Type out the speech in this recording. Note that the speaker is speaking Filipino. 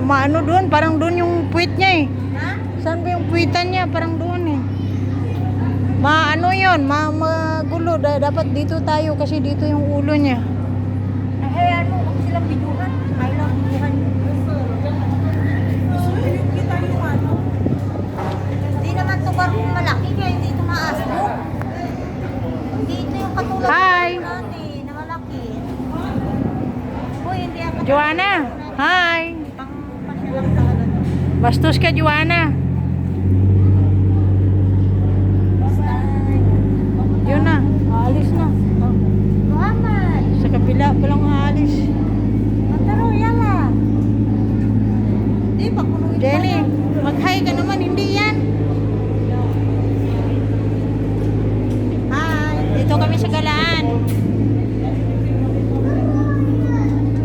Umaano doon, parang doon yung puwit niya eh. Ha? Saan ba yung puwitan niya? Parang doon eh. Maano yun, magulo. Dapat dito tayo kasi dito yung ulo niya. Ay, ano, huwag silang biduhan. Ay lang, biduhan. Kita yung ano. Hindi naman ito barong malaki kaya hindi tumaas mo. Hindi ito yung katulad Hi! natin na malaki. Uy, hindi ako. Joanna, hi! Pang pasyalang talaga. Bastos ka, Joanna. Yun na, aalis na. Muhammad! Sa kabila pa lang aalis. Mataro, yala. Di, pagpunuin mo Jenny, yan. mag-hi ka naman.